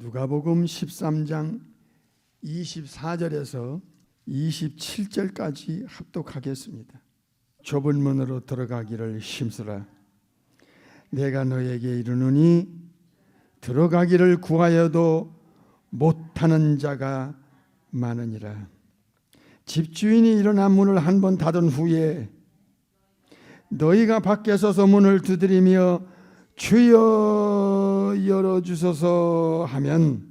누가복음 13장 24절에서 27절까지 합독하겠습니다. 좁은 문으로 들어가기를 힘쓰라. 내가 너에게 이르노니 들어가기를 구하여도 못하는 자가 많으니라. 집주인이 일어나 문을 한 번 닫은 후에 너희가 밖에 서서 문을 두드리며 주여 열어주소서 하면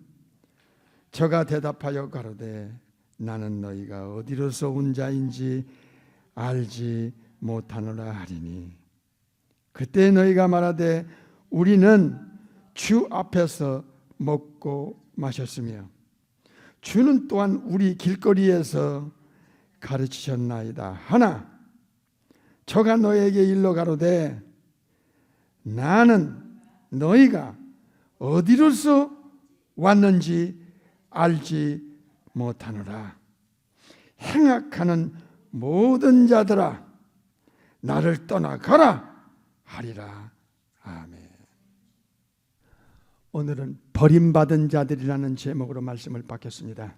저가 대답하여 가로되 나는 너희가 어디로서 온 자인지 알지 못하노라 하리니 그때 너희가 말하되 우리는 주 앞에서 먹고 마셨으며 주는 또한 우리 길거리에서 가르치셨나이다 하나 저가 너에게 일러 가로되 나는 너희가 어디로서 왔는지 알지 못하노라. 행악하는 모든 자들아 나를 떠나가라 하리라. 아멘. 오늘은 버림받은 자들이라는 제목으로 말씀을 받겠습니다.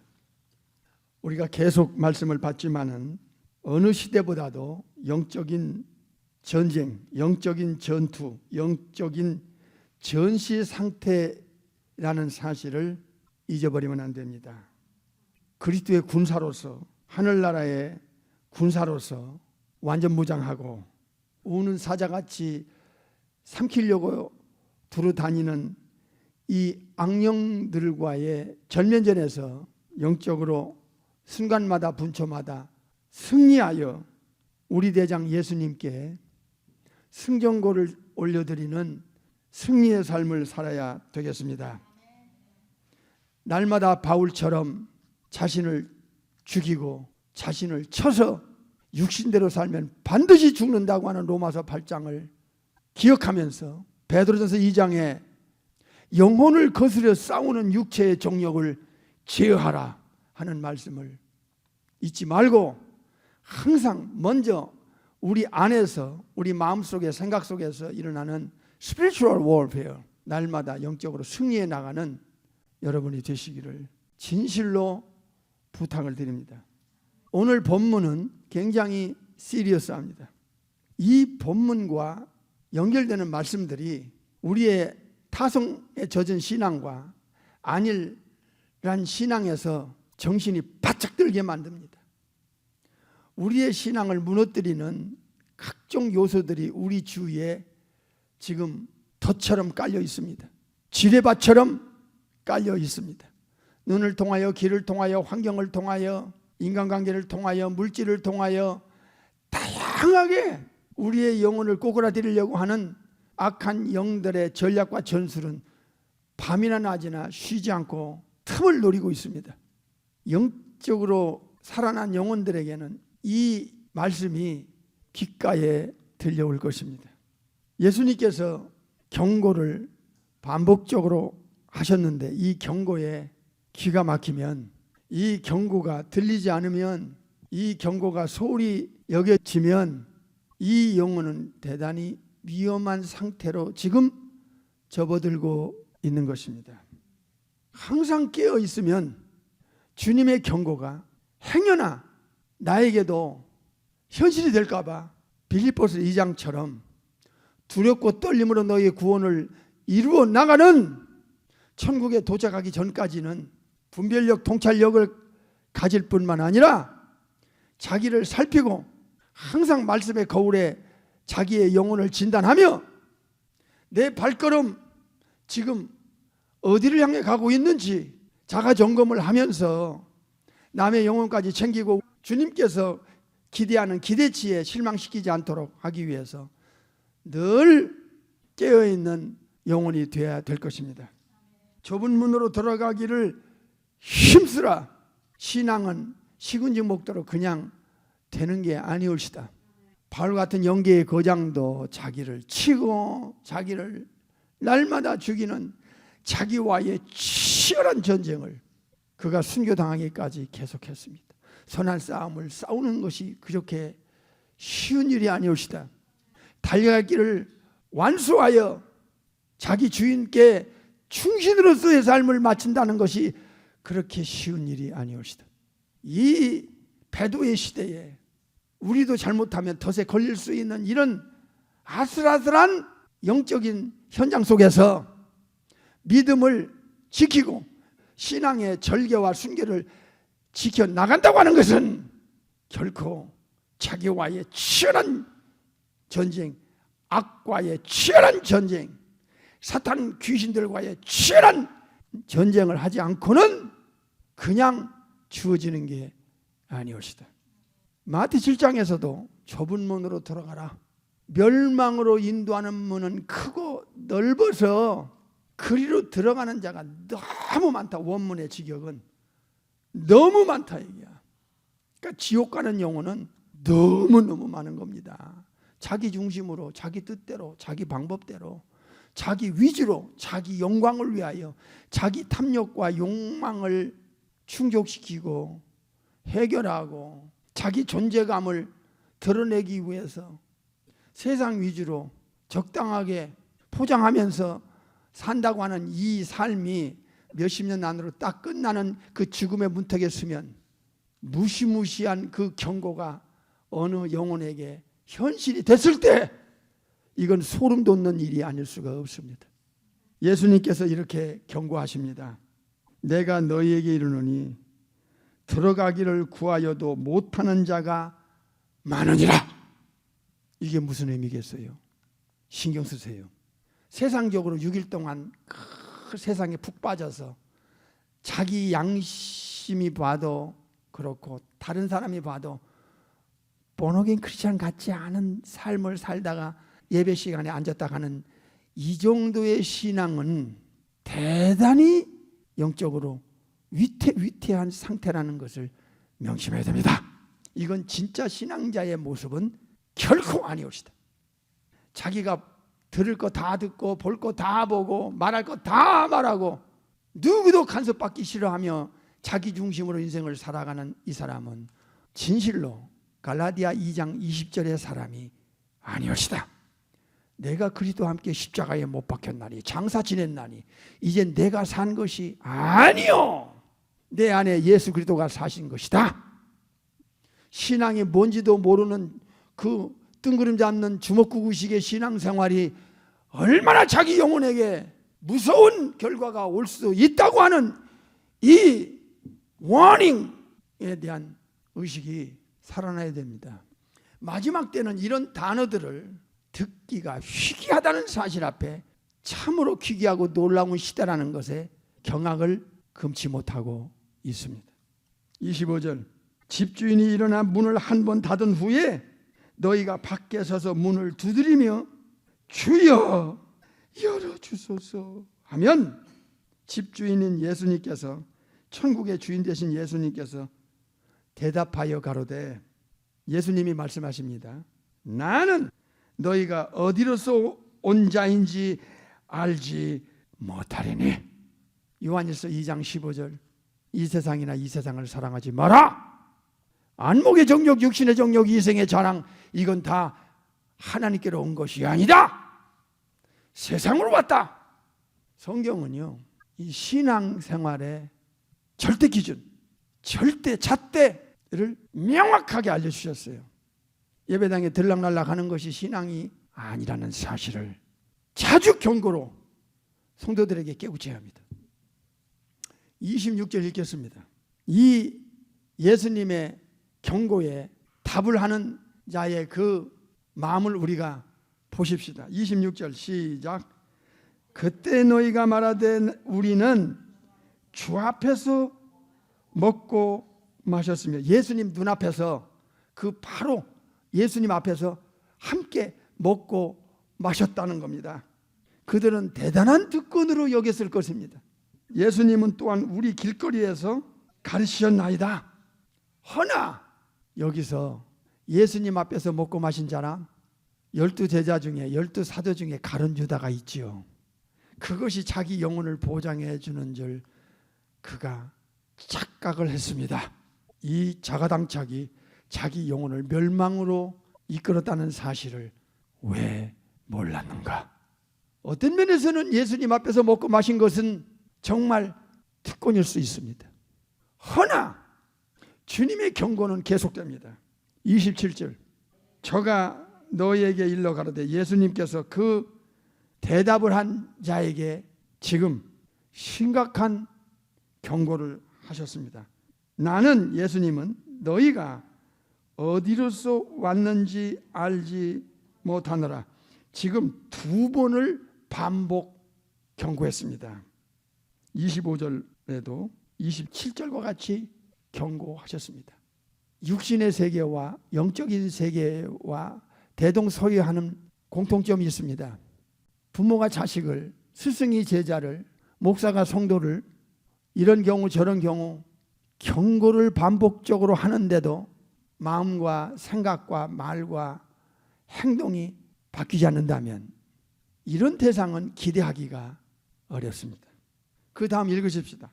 우리가 계속 말씀을 받지만은 어느 시대보다도 영적인 전쟁, 영적인 전투, 영적인 전시 상태라는 사실을 잊어버리면 안 됩니다. 그리스도의 군사로서, 하늘나라의 군사로서 완전 무장하고 우는 사자같이 삼키려고 두루다니는 이 악령들과의 전면전에서 영적으로 순간마다 분초마다 승리하여 우리 대장 예수님께 승전고를 올려드리는 승리의 삶을 살아야 되겠습니다. 날마다 바울처럼 자신을 죽이고 자신을 쳐서 육신대로 살면 반드시 죽는다고 하는 로마서 8장을 기억하면서 베드로전서 2장에 영혼을 거스려 싸우는 육체의 정욕을 제어하라 하는 말씀을 잊지 말고 항상 먼저 우리 안에서 우리 마음속에 생각 속에서 일어나는 spiritual warfare 날마다 영적으로 승리해 나가는 여러분이 되시기를 진실로 부탁을 드립니다. 오늘 본문은 굉장히 시리어스합니다. 이 본문과 연결되는 말씀들이 우리의 타성에 젖은 신앙과 안일한 신앙에서 정신이 바짝 들게 만듭니다. 우리의 신앙을 무너뜨리는 각종 요소들이 우리 주위에 지금 덫처럼 깔려 있습니다. 지뢰밭처럼 깔려 있습니다. 눈을 통하여, 귀를 통하여, 환경을 통하여, 인간관계를 통하여, 물질을 통하여 다양하게 우리의 영혼을 꼬꾸라뜨리려고 하는 악한 영들의 전략과 전술은 밤이나 낮이나 쉬지 않고 틈을 노리고 있습니다. 영적으로 살아난 영혼들에게는 이 말씀이 귓가에 들려올 것입니다. 예수님께서 경고를 반복적으로 하셨는데 이 경고에 귀가 막히면, 이 경고가 들리지 않으면, 이 경고가 소홀히 여겨지면 이 영혼은 대단히 위험한 상태로 지금 접어들고 있는 것입니다. 항상 깨어 있으면 주님의 경고가 행여나 나에게도 현실이 될까 봐 빌립보서 2장처럼 두렵고 떨림으로 너희의 구원을 이루어 나가는 천국에 도착하기 전까지는 분별력, 통찰력을 가질 뿐만 아니라 자기를 살피고 항상 말씀의 거울에 자기의 영혼을 진단하며 내 발걸음 지금 어디를 향해 가고 있는지 자가 점검을 하면서 남의 영혼까지 챙기고 주님께서 기대하는 기대치에 실망시키지 않도록 하기 위해서 늘 깨어있는 영혼이 되어야 될 것입니다. 좁은 문으로 들어가기를 힘쓰라. 신앙은 식은지 먹도록 그냥 되는 게 아니올시다. 바울 같은 영계의 거장도 자기를 치고 자기를 날마다 죽이는 자기와의 치열한 전쟁을 그가 순교당하기까지 계속했습니다. 선한 싸움을 싸우는 것이 그렇게 쉬운 일이 아니올시다. 달려갈 길을 완수하여 자기 주인께 충신으로서의 삶을 마친다는 것이 그렇게 쉬운 일이 아니올시다. 이 배도의 시대에 우리도 잘못하면 덫에 걸릴 수 있는 이런 아슬아슬한 영적인 현장 속에서 믿음을 지키고 신앙의 절개와 순결을 지켜나간다고 하는 것은 결코 자기와의 치열한 전쟁, 악과의 치열한 전쟁, 사탄 귀신들과의 치열한 전쟁을 하지 않고는 그냥 주어지는 게 아니올시다. 마태 7장에서도 좁은 문으로 들어가라. 멸망으로 인도하는 문은 크고 넓어서 그리로 들어가는 자가 너무 많다. 원문의 직역은 너무 많다 얘기야. 그러니까 지옥 가는 영혼은 너무너무 많은 겁니다. 자기 중심으로, 자기 뜻대로, 자기 방법대로, 자기 위주로, 자기 영광을 위하여 자기 탐욕과 욕망을 충족시키고 해결하고 자기 존재감을 드러내기 위해서 세상 위주로 적당하게 포장하면서 산다고 하는 이 삶이 몇십 년 안으로 딱 끝나는 그 죽음의 문턱에 서면 무시무시한 그 경고가 어느 영혼에게 현실이 됐을 때 이건 소름 돋는 일이 아닐 수가 없습니다. 예수님께서 이렇게 경고하십니다. 내가 너희에게 이르노니 들어가기를 구하여도 못하는 자가 많으니라. 이게 무슨 의미겠어요? 신경 쓰세요. 세상적으로 6일 동안 그 세상에 푹 빠져서 자기 양심이 봐도 그렇고 다른 사람이 봐도 본어겐 크리스찬 같지 않은 삶을 살다가 예배 시간에 앉았다 가는 이 정도의 신앙은 대단히 영적으로 위태한 상태라는 것을 명심해야 됩니다. 이건 진짜 신앙자의 모습은 결코 아니옵시다. 자기가 들을 거 다 듣고 볼 거 다 보고 말할 거 다 말하고 누구도 간섭받기 싫어하며 자기 중심으로 인생을 살아가는 이 사람은 진실로 갈라디아 2장 20절의 사람이 아니옵시다. 내가 그리스도와 함께 십자가에 못 박혔나니 장사 지냈나니 이제 내가 산 것이 아니요 내 안에 예수 그리스도가 사신 것이다. 신앙이 뭔지도 모르는 그 뜬구름 잡는 주먹구구식의 신앙생활이 얼마나 자기 영혼에게 무서운 결과가 올 수 있다고 하는 이 워닝에 대한 의식이 살아나야 됩니다. 마지막 때는 이런 단어들을 듣기가 희귀하다는 사실 앞에 참으로 기괴하고 놀라운 시대라는 것에 경악을 금치 못하고 있습니다. 25절 집주인이 일어나 문을 한 번 닫은 후에 너희가 밖에 서서 문을 두드리며 주여 열어주소서 하면 집주인인 예수님께서 천국의 주인 되신 예수님께서 대답하여 가로되 예수님이 말씀하십니다. 나는 너희가 어디로서 온 자인지 알지 못하리니. 요한일서 2장 15절 이 세상이나 이 세상을 사랑하지 마라. 안목의 정욕, 육신의 정욕, 이생의 자랑 이건 다 하나님께로 온 것이 아니다. 세상으로 왔다. 성경은요 이 신앙생활의 절대 기준, 절대 잣대를 명확하게 알려주셨어요. 예배당에 들락날락 하는 것이 신앙이 아니라는 사실을 자주 경고로 성도들에게 깨우쳐야 합니다. 26절 읽겠습니다. 이 예수님의 경고에 답을 하는 자의 그 마음을 우리가 보십시다. 26절 시작. 그때 너희가 말하되 우리는 주 앞에서 먹고 마셨으며 예수님 눈앞에서 그 바로 예수님 앞에서 함께 먹고 마셨다는 겁니다. 그들은 대단한 득권으로 여겼을 것입니다. 예수님은 또한 우리 길거리에서 가르치셨나이다. 허나 여기서 예수님 앞에서 먹고 마신 자랑 12제자 중에 12사도 중에 가룟 유다가 있지요. 그것이 자기 영혼을 보장해 주는 줄 그가 착각을 했습니다. 이 자가당착이 자기 영혼을 멸망으로 이끌었다는 사실을 왜 몰랐는가? 어떤 면에서는 예수님 앞에서 먹고 마신 것은 정말 특권일 수 있습니다. 허나 주님의 경고는 계속됩니다. 27절 저가 너희에게 일러 가로되 예수님께서 그 대답을 한 자에게 지금 심각한 경고를 하셨습니다. 나는 예수님은 너희가 어디로서 왔는지 알지 못하노라. 지금 2번을 반복 경고했습니다. 25절에도 27절과 같이 경고하셨습니다. 육신의 세계와 영적인 세계와 대동소이하는 공통점이 있습니다. 부모가 자식을, 스승이 제자를, 목사가 성도를 이런 경우 저런 경우 경고를 반복적으로 하는데도 마음과 생각과 말과 행동이 바뀌지 않는다면 이런 대상은 기대하기가 어렵습니다. 그 다음 읽으십시다.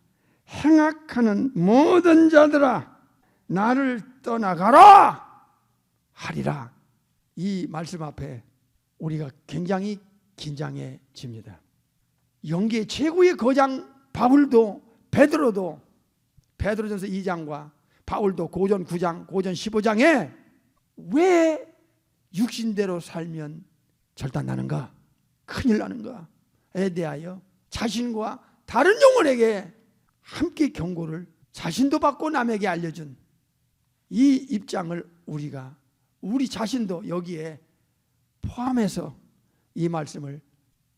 행악하는 모든 자들아 나를 떠나가라 하리라. 이 말씀 앞에 우리가 굉장히 긴장해집니다. 영계 최고의 거장 바울도 베드로도 베드로전서 2장과 바울도 고전 9장 고전 15장에 왜 육신대로 살면 절단나는가 큰일 나는가에 대하여 자신과 다른 영혼에게 함께 경고를 자신도 받고 남에게 알려준 이 입장을 우리 자신도 여기에 포함해서 이 말씀을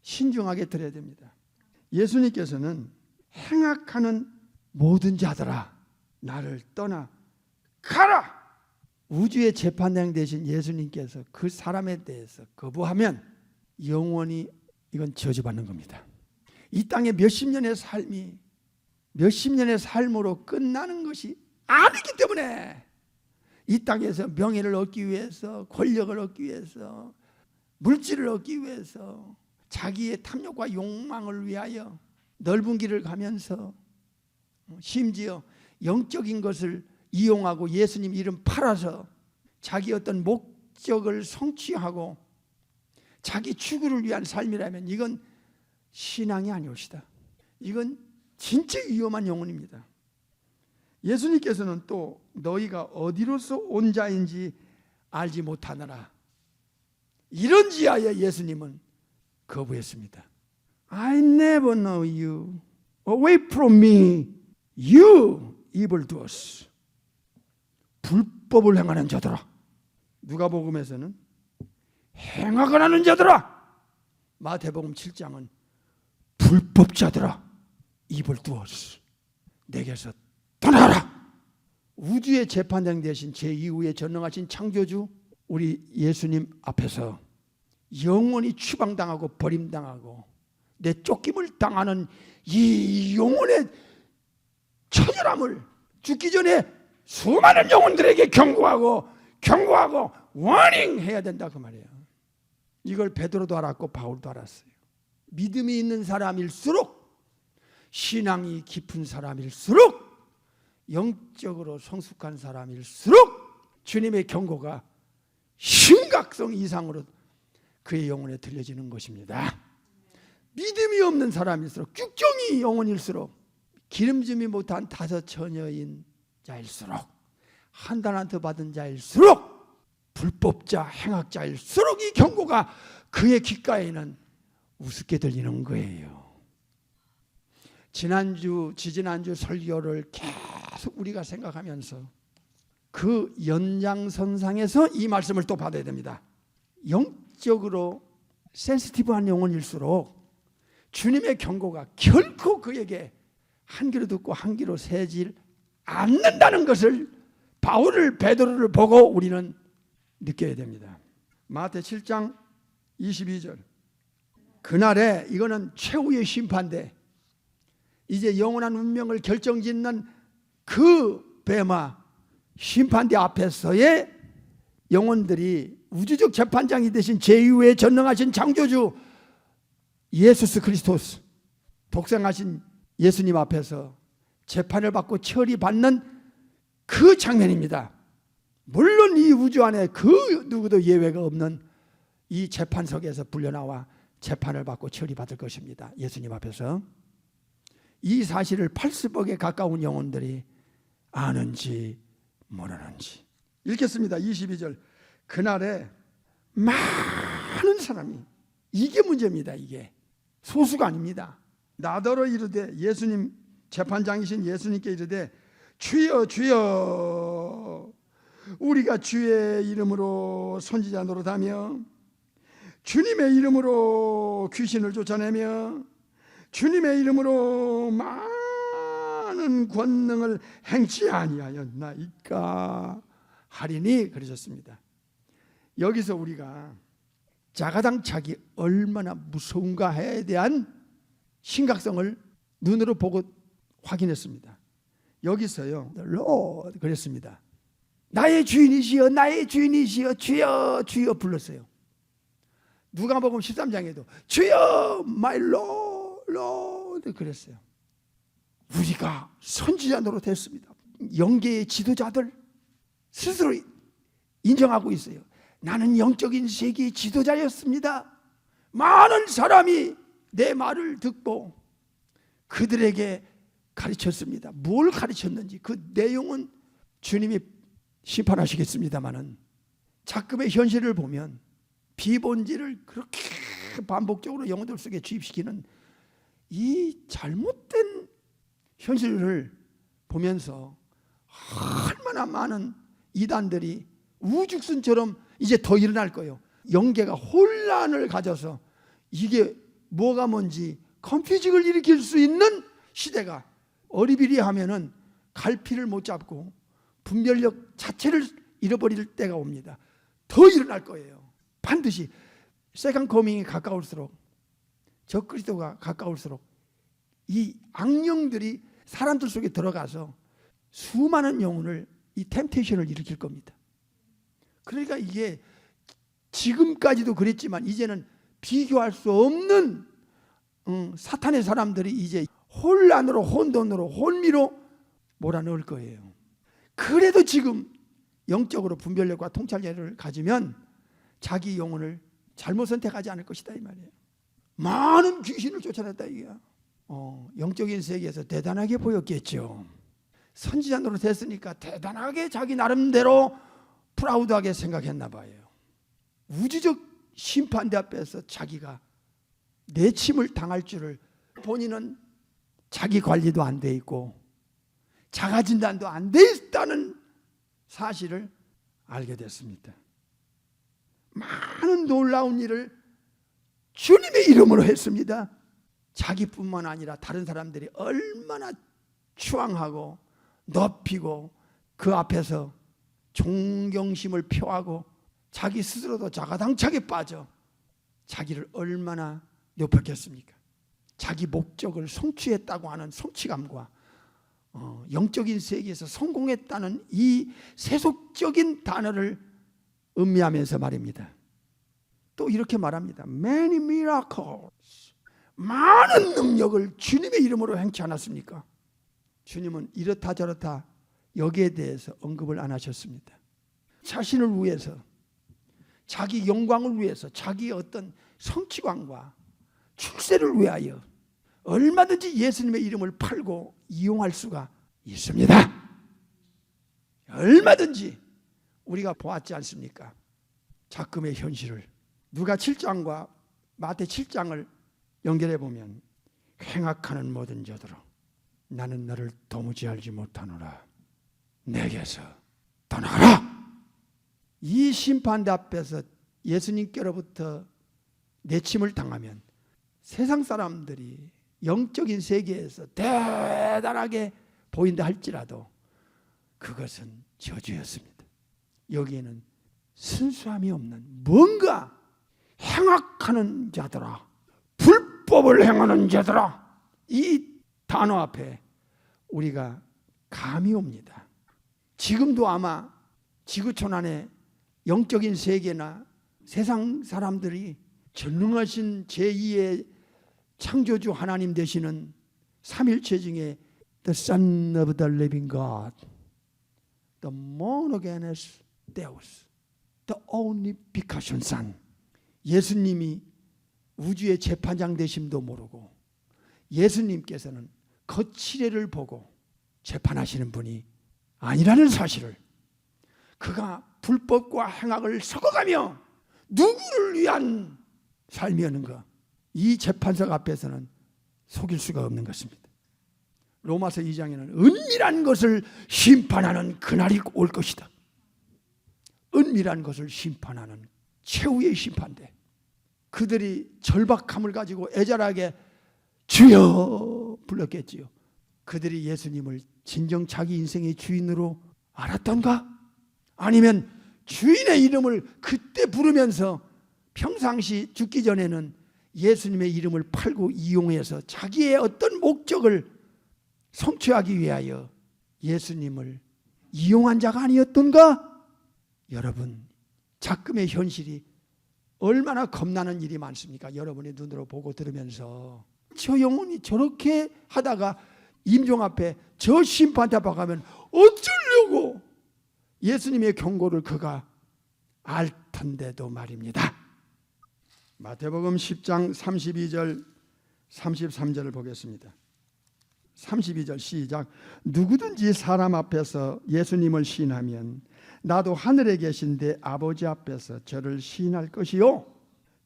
신중하게 들어야 됩니다. 예수님께서는 행악하는 모든 자들아 나를 떠나 가라. 우주의 재판장 되신 예수님께서 그 사람에 대해서 거부하면 영원히 이건 저주받는 겁니다. 이 땅에 몇십 년의 삶이 몇십 년의 삶으로 끝나는 것이 아니기 때문에 이 땅에서 명예를 얻기 위해서 권력을 얻기 위해서 물질을 얻기 위해서 자기의 탐욕과 욕망을 위하여 넓은 길을 가면서 심지어 영적인 것을 이용하고 예수님 이름 팔아서 자기 어떤 목적을 성취하고 자기 추구를 위한 삶이라면 이건 신앙이 아니옵시다. 이건 진짜 위험한 영혼입니다. 예수님께서는 또 너희가 어디로서 온 자인지 알지 못하느라 이런 지하에 예수님은 거부했습니다. I never know you. Away from me, you evildoers. 불법을 행하는 자들아. 누가복음에서는 행악을 하는 자들아. 마태복음 7장은 불법자들아. evildoers. 내게서 떠나라. 우주의 재판장 되신 제2후에 전능하신 창조주 우리 예수님 앞에서 영원히 추방당하고 버림당하고 내 쫓김을 당하는 이 영혼의 처절함을 죽기 전에 수많은 영혼들에게 경고하고 워닝해야 된다 그 말이에요. 이걸 베드로도 알았고 바울도 알았어요. 믿음이 있는 사람일수록 신앙이 깊은 사람일수록 영적으로 성숙한 사람일수록 주님의 경고가 심각성 이상으로 그의 영혼에 들려지는 것입니다. 믿음이 없는 사람일수록 쭉정이 영혼일수록 기름짐이 못한 5 처녀인 자일수록 한 달란트 받은 자일수록 불법자 행악자일수록 이 경고가 그의 귓가에는 우습게 들리는 거예요. 지지난주 설교를 계속 우리가 생각하면서 그 연장선상에서 이 말씀을 또 받아야 됩니다. 영적으로 센시티브한 영혼일수록 주님의 경고가 결코 그에게 한 귀로 듣고 한 귀로 새질 않는다는 것을 바울을 베드로를 보고 우리는 느껴야 됩니다. 마태 7장 22절 그날에 이거는 최후의 심판대 이제 영원한 운명을 결정짓는 그 베마 심판대 앞에서의 영혼들이 우주적 재판장이 되신 제2의 전능하신 창조주 예수스 그리스도스 독생하신 예수님 앞에서 재판을 받고 처리받는 그 장면입니다. 물론 이 우주 안에 그 누구도 예외가 없는 이 재판석에서 불려나와 재판을 받고 처리받을 것입니다. 예수님 앞에서. 이 사실을 80억에 가까운 영혼들이 아는지 모르는지. 읽겠습니다. 22절. 그날에 많은 사람이, 이게 문제입니다. 이게 소수가 아닙니다. 나더러 이르되, 예수님 재판장이신 예수님께 이르되, 주여 주여, 우리가 주의 이름으로 선지자 노릇하며 주님의 이름으로 귀신을 쫓아내며 주님의 이름으로 많은 권능을 행치 아니하였나이까 하리니 그러셨습니다. 여기서 우리가 자가당착이 얼마나 무서운가에 대한 심각성을 눈으로 보고 확인했습니다. 여기서요, Lord 그랬습니다. 나의 주인이시여, 나의 주인이시여, 주여 주여 불렀어요. 누가복음 13장에도 주여 my Lord, Lord 그랬어요. 우리가 선지자 노릇했습니다. 영계의 지도자들 스스로 인정하고 있어요. 나는 영적인 세계의 지도자였습니다. 많은 사람이 내 말을 듣고 그들에게 가르쳤습니다. 뭘 가르쳤는지 그 내용은 주님이 심판하시겠습니다마는, 작금의 현실을 보면 비본질을 그렇게 반복적으로 영혼들 속에 주입시키는 이 잘못된 현실을 보면서 얼마나 많은 이단들이 우죽순처럼 이제 더 일어날 거예요. 영계가 혼란을 가져서 이게 뭐가 뭔지 컨퓨징을 일으킬 수 있는 시대가, 어리비리하면은 갈피를 못 잡고 분별력 자체를 잃어버릴 때가 옵니다. 더 일어날 거예요. 반드시 세컨 커밍이 가까울수록, 적그리스도가 가까울수록 이 악령들이 사람들 속에 들어가서 수많은 영혼을, 이 템테이션을 일으킬 겁니다. 그러니까 이게 지금까지도 그랬지만 이제는 비교할 수 없는 사탄의 사람들이 이제 혼란으로, 혼돈으로, 혼미로 몰아넣을 거예요. 그래도 지금 영적으로 분별력과 통찰력을 가지면 자기 영혼을 잘못 선택하지 않을 것이다 이 말이에요. 많은 귀신을 쫓아냈다 이게야. 영적인 세계에서 대단하게 보였겠죠. 선지자 노릇했으니까 대단하게 자기 나름대로 프라우드하게 생각했나 봐요. 우주적 심판대 앞에서 자기가 내침을 당할 줄을, 본인은 자기 관리도 안 돼 있고 자가 진단도 안 돼 있다는 사실을 알게 됐습니다. 많은 놀라운 일을 주님의 이름으로 했습니다. 자기뿐만 아니라 다른 사람들이 얼마나 추앙하고 높이고 그 앞에서 존경심을 표하고 자기 스스로도 자가당착에 빠져 자기를 얼마나 높였겠습니까? 자기 목적을 성취했다고 하는 성취감과 영적인 세계에서 성공했다는 이 세속적인 단어를 음미하면서 말입니다. 또 이렇게 말합니다. Many miracles, 많은 능력을 주님의 이름으로 행치 않았습니까? 주님은 이렇다 저렇다 여기에 대해서 언급을 안 하셨습니다. 자신을 위해서, 자기 영광을 위해서, 자기의 어떤 성취감과 출세를 위하여 얼마든지 예수님의 이름을 팔고 이용할 수가 있습니다. 얼마든지. 우리가 보았지 않습니까? 작금의 현실을. 누가 7장과 마태 7장을 연결해 보면, 행악하는 모든 자들아 나는 너를 도무지 알지 못하노라, 내게서 떠나가라. 이 심판대 앞에서 예수님께로부터 내침을 당하면 세상 사람들이 영적인 세계에서 대단하게 보인다 할지라도 그것은 저주였습니다. 여기에는 순수함이 없는, 뭔가 행악하는 자들아, 불법을 행하는 자들아, 이 단어 앞에 우리가 감이 옵니다. 지금도 아마 지구촌 안에 영적인 세계나 세상 사람들이 전능하신 제2의 창조주 하나님 되시는 삼일체 중에 The Son of the Living God, The Monogenes Deus, The Only Begotten Son, 예수님이 우주의 재판장 되심도 모르고 예수님께서는 거칠애를 보고 재판하시는 분이 아니라는 사실을, 그가 불법과 행악을 섞어가며 누구를 위한 삶이었는가, 이 재판석 앞에서는 속일 수가 없는 것입니다. 로마서 2장에는 은밀한 것을 심판하는 그날이 올 것이다. 은밀한 것을 심판하는 최후의 심판대. 그들이 절박함을 가지고 애절하게 주여 불렀겠지요. 그들이 예수님을 진정 자기 인생의 주인으로 알았던가? 아니면 주인의 이름을 그때 부르면서 평상시 죽기 전에는 예수님의 이름을 팔고 이용해서 자기의 어떤 목적을 성취하기 위하여 예수님을 이용한 자가 아니었던가? 여러분, 작금의 현실이 얼마나 겁나는 일이 많습니까? 여러분의 눈으로 보고 들으면서 저 영혼이 저렇게 하다가 임종 앞에 저 심판대 앞에 가면 어쩌려고 예수님의 경고를 그가 알 텐데도 말입니다. 마태복음 10장 32절 33절을 보겠습니다. 32절 시작. 누구든지 사람 앞에서 예수님을 시인하면 나도 하늘에 계신 내 아버지 앞에서 저를 시인할 것이요,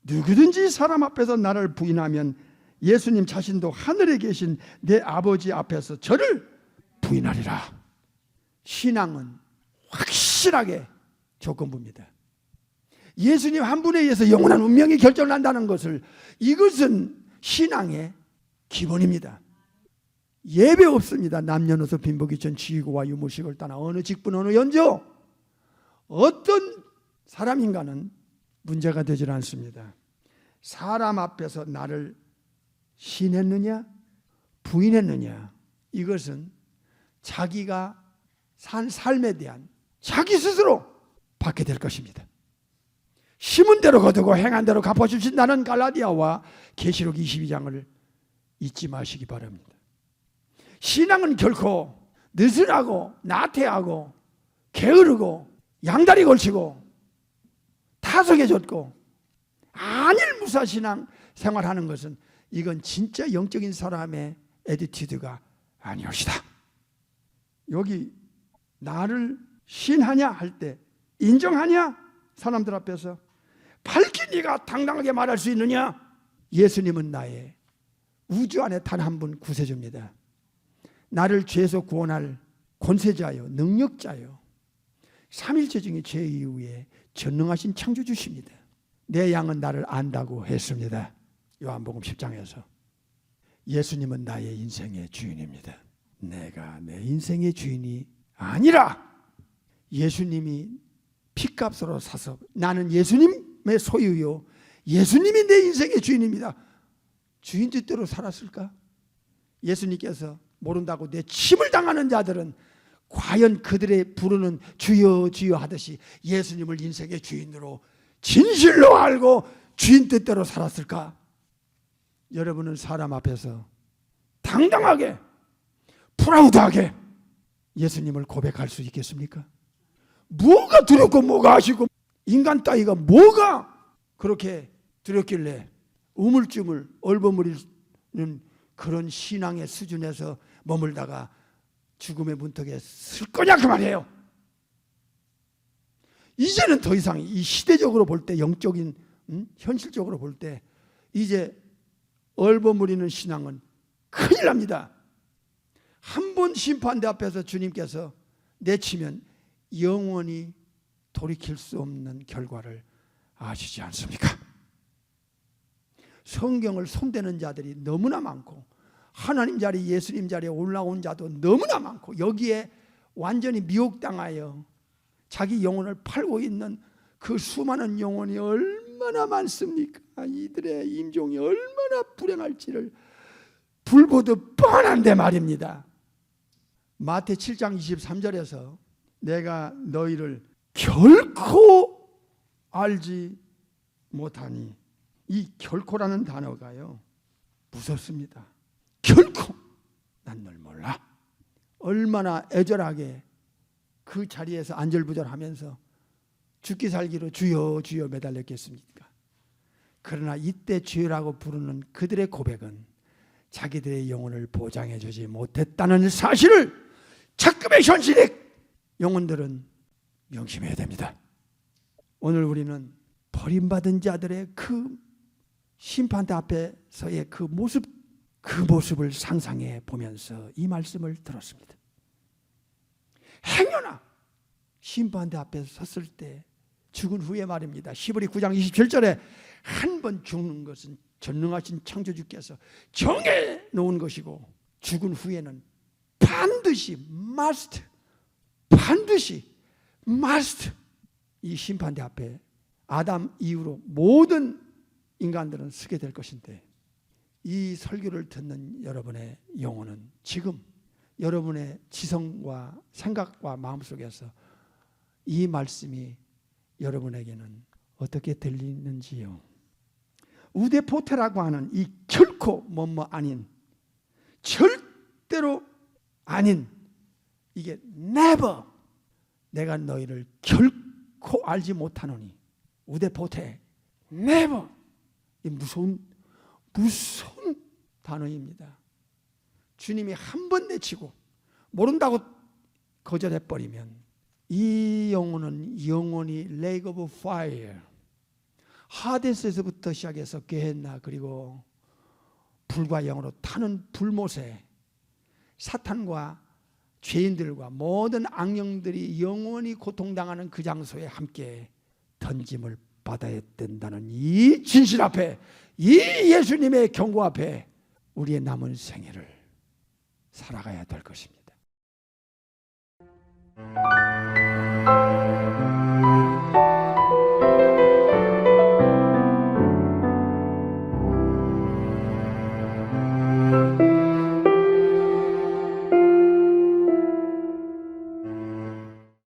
누구든지 사람 앞에서 나를 부인하면 예수님 자신도 하늘에 계신 내 아버지 앞에서 저를 부인하리라. 신앙은 확실하게 조건부입니다. 예수님 한 분에 의해서 영원한 운명이 결정난다는 것을, 이것은 신앙의 기본입니다. 예배 없습니다. 남녀노소 빈복이 전 지위고와 유무식을 떠나 어느 직분 어느 연조 어떤 사람인가는 문제가 되질 않습니다. 사람 앞에서 나를 시인했느냐 부인했느냐, 이것은 자기가 산 삶에 대한 자기 스스로 받게 될 것입니다. 심은 대로 거두고 행한 대로 갚아주신다는 갈라디아와 계시록 22장을 잊지 마시기 바랍니다. 신앙은 결코 느슨하고 나태하고 게으르고 양다리 걸치고 타석해졌고 안일무사 신앙 생활하는 것은, 이건 진짜 영적인 사람의 애티튜드가 아니옵시다. 여기 나를 신하냐 할 때 인정하냐? 사람들 앞에서 밝히 네가 당당하게 말할 수 있느냐? 예수님은 나의 우주 안에 단 한 분 구세주입니다. 나를 죄에서 구원할 권세자요 능력자요 삼일체 중에 죄 이후에 전능하신 창조주십니다. 내 양은 나를 안다고 했습니다. 요한복음 10장에서 예수님은 나의 인생의 주인입니다. 내가 내 인생의 주인이 아니라 예수님이 피값으로 사서 나는 예수님의 소유요, 예수님이 내 인생의 주인입니다. 주인 뜻대로 살았을까? 예수님께서 모른다고 내침을 당하는 자들은 과연 그들의 부르는 주여 주여 하듯이 예수님을 인생의 주인으로 진실로 알고 주인 뜻대로 살았을까? 여러분은 사람 앞에서 당당하게 프라우드하게 예수님을 고백할 수 있겠습니까? 뭐가 두렵고 뭐가 아시고 인간 따위가 뭐가 그렇게 두렵길래 우물쭈물 얼버무리는 그런 신앙의 수준에서 머물다가 죽음의 문턱에 쓸 거냐 그 말이에요. 이제는 더 이상 이 시대적으로 볼 때, 영적인 현실적으로 볼 때 이제 얼버무리는 신앙은 큰일 납니다. 한 번 심판대 앞에서 주님께서 내치면 영원히 돌이킬 수 없는 결과를 아시지 않습니까? 성경을 손대는 자들이 너무나 많고 하나님 자리 예수님 자리에 올라온 자도 너무나 많고 여기에 완전히 미혹당하여 자기 영혼을 팔고 있는 그 수많은 영혼이 얼마나 많습니까? 이들의 임종이 얼마나 불행할지를 불보듯 뻔한데 말입니다. 마태 7장 23절에서 내가 너희를 결코 알지 못하니, 이 결코라는 단어가요 무섭습니다. 결코 난 널 몰라. 얼마나 애절하게 그 자리에서 안절부절하면서 죽기 살기로 주여 주여 매달렸겠습니까? 그러나 이때 주여라고 부르는 그들의 고백은 자기들의 영혼을 보장해 주지 못했다는 사실을 적금의 현실에 영혼들은 명심해야 됩니다. 오늘 우리는 버림받은 자들의 그 심판대 앞에서의 그 모습을 상상해 보면서 이 말씀을 들었습니다. 행여나 심판대 앞에 섰을 때 죽은 후에 말입니다. 히브리 9장 27절에 한 번 죽는 것은 전능하신 창조주께서 정해 놓은 것이고 죽은 후에는 반드시 must 이 심판대 앞에 아담 이후로 모든 인간들은 서게 될 것인데, 이 설교를 듣는 여러분의 영혼은 지금 여러분의 지성과 생각과 마음속에서 이 말씀이 여러분에게는 어떻게 들리는지요? 우데포테라고 하는 이 결코 뭐뭐 아닌, 절대로 아닌, 이게 never, 내가 너희를 결코 알지 못하노니, 우데포테, never, 이 무서운 단어입니다. 주님이 한 번 내치고 모른다고 거절해버리면 이 영혼은 영원히 lake of fire, 하데스에서부터 시작해서 게헨나, 그리고 불과 영으로 타는 불못에 사탄과 죄인들과 모든 악령들이 영원히 고통당하는 그 장소에 함께 던짐을 받아야 된다는 이 진실 앞에, 이 예수님의 경고 앞에 우리의 남은 생애를 살아가야 될 것입니다.